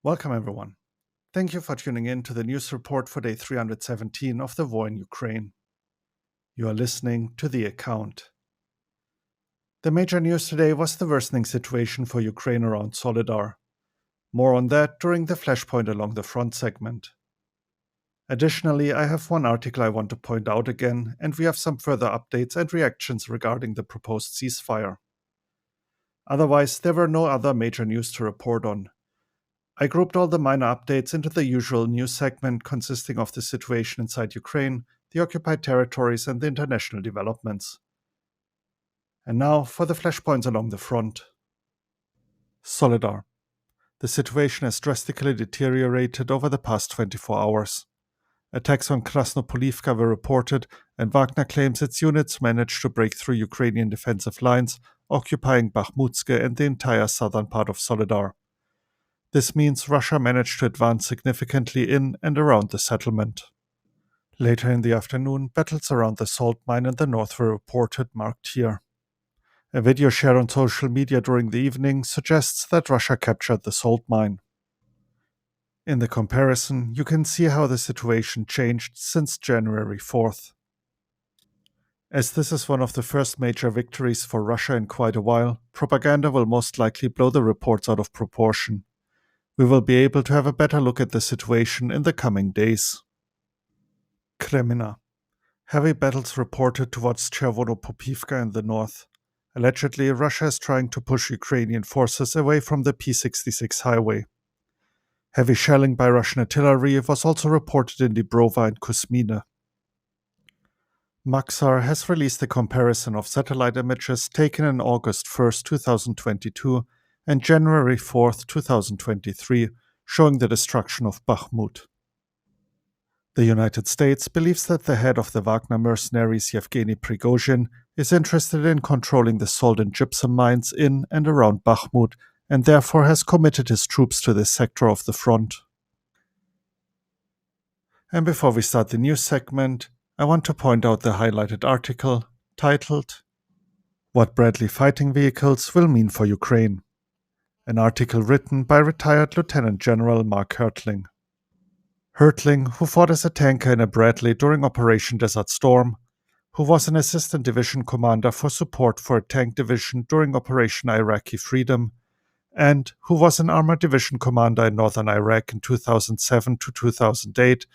Welcome, everyone. Thank you for tuning in to the news report for day 317 of the war in Ukraine. You are listening to The Account. The major news today was the worsening situation for Ukraine around Solidar. More on that during the flashpoint along the front segment. Additionally, I have one article I want to point out again, and we have some further updates and reactions regarding the proposed ceasefire. Otherwise, there were no other major news to report on. I grouped all the minor updates into the usual news segment consisting of the situation inside Ukraine, the occupied territories, and the international developments. And now for the flashpoints along the front. Solidar. The situation has drastically deteriorated over the past 24 hours. Attacks on Krasnopolivka were reported, and Wagner claims its units managed to break through Ukrainian defensive lines, occupying Bakhmutske and the entire southern part of Solidar. This means Russia managed to advance significantly in and around the settlement. Later in the afternoon, battles around the salt mine in the north were reported, marked here. A video shared on social media during the evening suggests that Russia captured the salt mine. In the comparison, you can see how the situation changed since January 4th. As this is one of the first major victories for Russia in quite a while, propaganda will most likely blow the reports out of proportion. We will be able to have a better look at the situation in the coming days. Kremina. Heavy battles reported towards Chervodopopivka in the north. Allegedly, Russia is trying to push Ukrainian forces away from the P-66 highway. Heavy shelling by Russian artillery was also reported in Dibrova and Kusmine. Maxar has released a comparison of satellite images taken on August 1, 2022 and January 4, 2023, showing the destruction of Bakhmut. The United States believes that the head of the Wagner mercenaries, Yevgeny Prigozhin, is interested in controlling the salt and gypsum mines in and around Bakhmut, and therefore has committed his troops to this sector of the front. And before we start the news segment, I want to point out the highlighted article titled, "What Bradley Fighting Vehicles Will Mean for Ukraine." An article written by retired Lieutenant General Mark Hertling. Hertling, who fought as a tanker in a Bradley during Operation Desert Storm, who was an assistant division commander for support for a tank division during Operation Iraqi Freedom, and who was an armored division commander in northern Iraq in 2007 to 2008,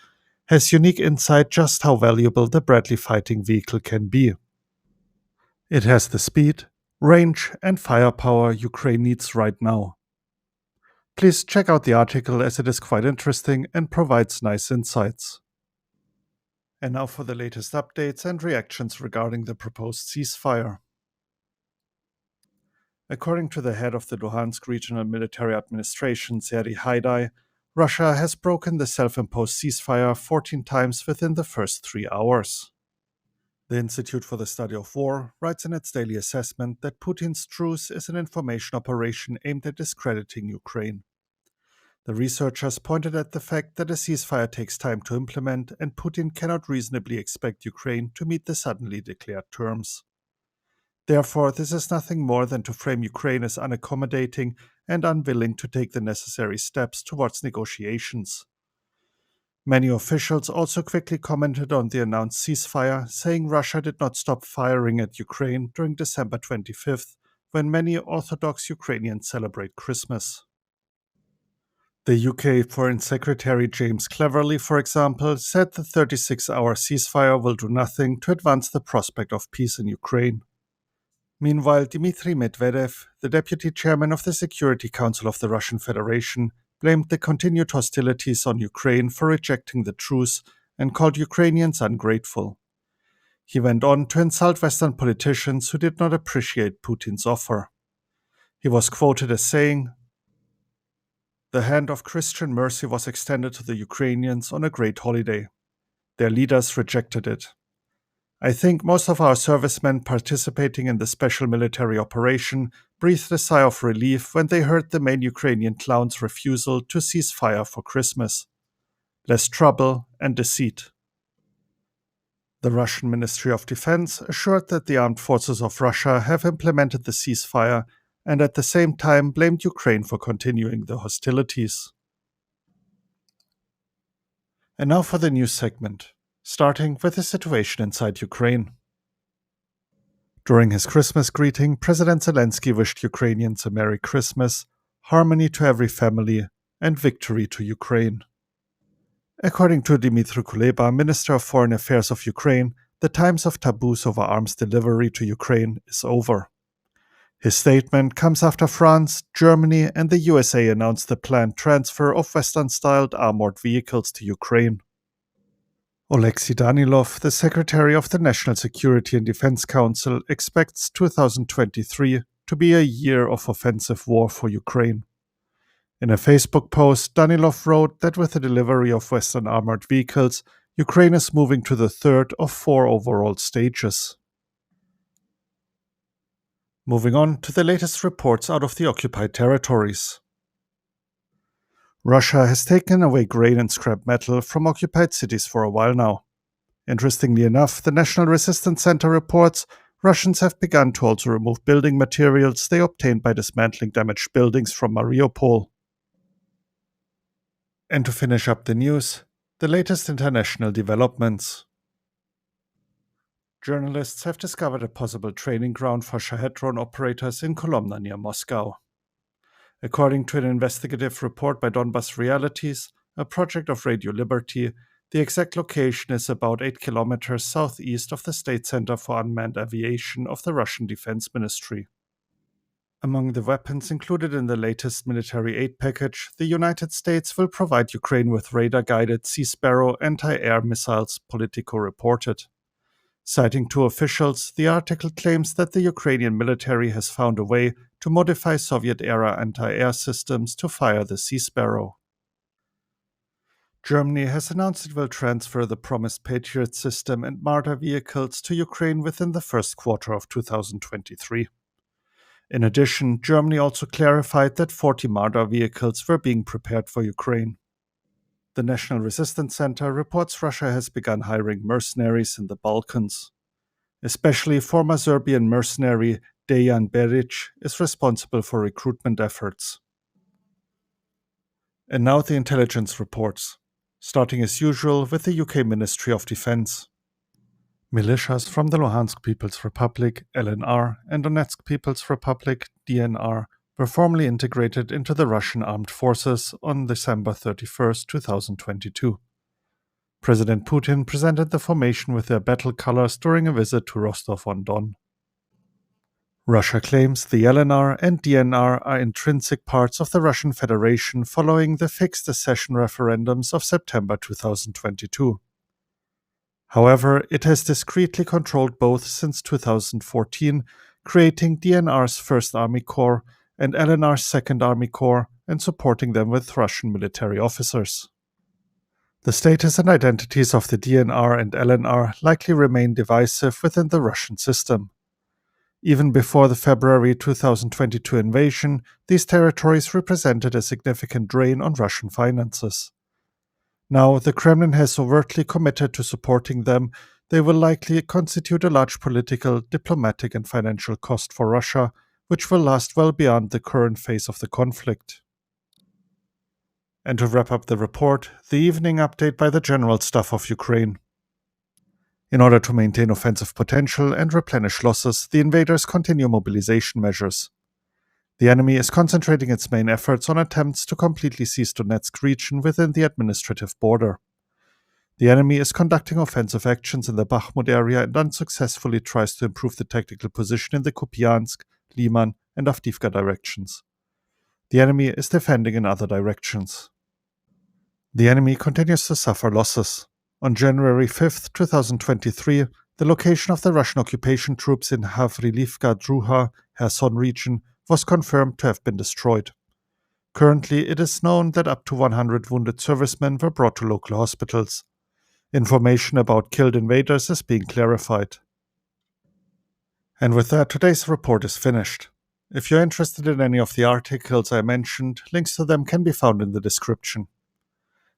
has unique insight just how valuable the Bradley fighting vehicle can be. It has the speed, range, and firepower Ukraine needs right now. Please check out the article as it is quite interesting and provides nice insights. And now for the latest updates and reactions regarding the proposed ceasefire. According to the head of the Luhansk Regional Military Administration, Serhiy Haidai, Russia has broken the self-imposed ceasefire 14 times within the first 3 hours. The Institute for the Study of War writes in its daily assessment that Putin's Truce is an information operation aimed at discrediting Ukraine. The researchers pointed at the fact that a ceasefire takes time to implement and Putin cannot reasonably expect Ukraine to meet the suddenly declared terms. Therefore, this is nothing more than to frame Ukraine as unaccommodating and unwilling to take the necessary steps towards negotiations. Many officials also quickly commented on the announced ceasefire, saying Russia did not stop firing at Ukraine during December 25th, when many Orthodox Ukrainians celebrate Christmas. The UK Foreign Secretary James Cleverly, for example, said the 36-hour ceasefire will do nothing to advance the prospect of peace in Ukraine. Meanwhile, Dmitry Medvedev, the deputy chairman of the Security Council of the Russian Federation, blamed the continued hostilities on Ukraine for rejecting the truce and called Ukrainians ungrateful. He went on to insult Western politicians who did not appreciate Putin's offer. He was quoted as saying, "The hand of Christian mercy was extended to the Ukrainians on a great holiday. Their leaders rejected it. I think most of our servicemen participating in the special military operation breathed a sigh of relief when they heard the main Ukrainian clown's refusal to cease fire for Christmas. Less trouble and deceit." The Russian Ministry of Defense assured that the armed forces of Russia have implemented the ceasefire and at the same time blamed Ukraine for continuing the hostilities. And now for the news segment, starting with the situation inside Ukraine. During his Christmas greeting, President Zelensky wished Ukrainians a Merry Christmas, harmony to every family, and victory to Ukraine. According to Dmytro Kuleba, Minister of Foreign Affairs of Ukraine, the times of taboos over arms delivery to Ukraine is over. His statement comes after France, Germany, and the USA announced the planned transfer of Western-styled armored vehicles to Ukraine. Oleksii Danilo, the Secretary of the National Security and Defense Council, expects 2023 to be a year of offensive war for Ukraine. In a Facebook post, Danilov wrote that with the delivery of Western armored vehicles, Ukraine is moving to the third of 4 overall stages. Moving on to the latest reports out of the occupied territories. Russia has taken away grain and scrap metal from occupied cities for a while now. Interestingly enough, the National Resistance Center reports Russians have begun to also remove building materials they obtained by dismantling damaged buildings from Mariupol. And to finish up the news, the latest international developments. Journalists have discovered a possible training ground for Shahed drone operators in Kolomna near Moscow. According to an investigative report by Donbas Realities, a project of Radio Liberty, the exact location is about 8 kilometers southeast of the State Center for Unmanned Aviation of the Russian Defense Ministry. Among the weapons included in the latest military aid package, the United States will provide Ukraine with radar-guided Sparrows anti-air missiles, Politico reported. Citing 2 officials, the article claims that the Ukrainian military has found a way to modify Soviet-era anti-air systems to fire the Sparrows. Germany has announced it will transfer the promised Patriot system and Marder vehicles to Ukraine within the first quarter of 2023. In addition, Germany also clarified that 40 Marder vehicles were being prepared for Ukraine. The National Resistance Center reports Russia has begun hiring mercenaries in the Balkans. Especially former Serbian mercenary Dejan Beric is responsible for recruitment efforts. And now the intelligence reports, starting as usual with the UK Ministry of Defense. Militias from the Luhansk People's Republic, LNR, and Donetsk People's Republic, DNR, were formally integrated into the Russian armed forces on December 31, 2022. President Putin presented the formation with their battle colors during a visit to Rostov-on-Don. Russia claims the LNR and DNR are intrinsic parts of the Russian Federation following the fixed accession referendums of September 2022. However, it has discreetly controlled both since 2014, creating DNR's 1st Army Corps and LNR's 2nd Army Corps and supporting them with Russian military officers. The status and identities of the DNR and LNR likely remain divisive within the Russian system. Even before the February 2022 invasion, these territories represented a significant drain on Russian finances. Now, the Kremlin has overtly committed to supporting them. They will likely constitute a large political, diplomatic, and financial cost for Russia, which will last well beyond the current phase of the conflict. And to wrap up the report, the evening update by the General Staff of Ukraine. In order to maintain offensive potential and replenish losses, the invaders continue mobilization measures. The enemy is concentrating its main efforts on attempts to completely seize Donetsk region within the administrative border. The enemy is conducting offensive actions in the Bakhmut area and unsuccessfully tries to improve the tactical position in the Kupiansk, Liman, and Avdiivka directions. The enemy is defending in other directions. The enemy continues to suffer losses. On January 5, 2023, the location of the Russian occupation troops in Havrilivka-Druha, Kherson region, was confirmed to have been destroyed. Currently, it is known that up to 100 wounded servicemen were brought to local hospitals. Information about killed invaders is being clarified. And with that, today's report is finished. If you're interested in any of the articles I mentioned, links to them can be found in the description.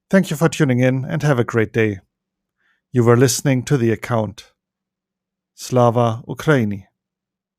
Thank you for tuning in and have a great day. You were listening to The Account. Slava Ukraini.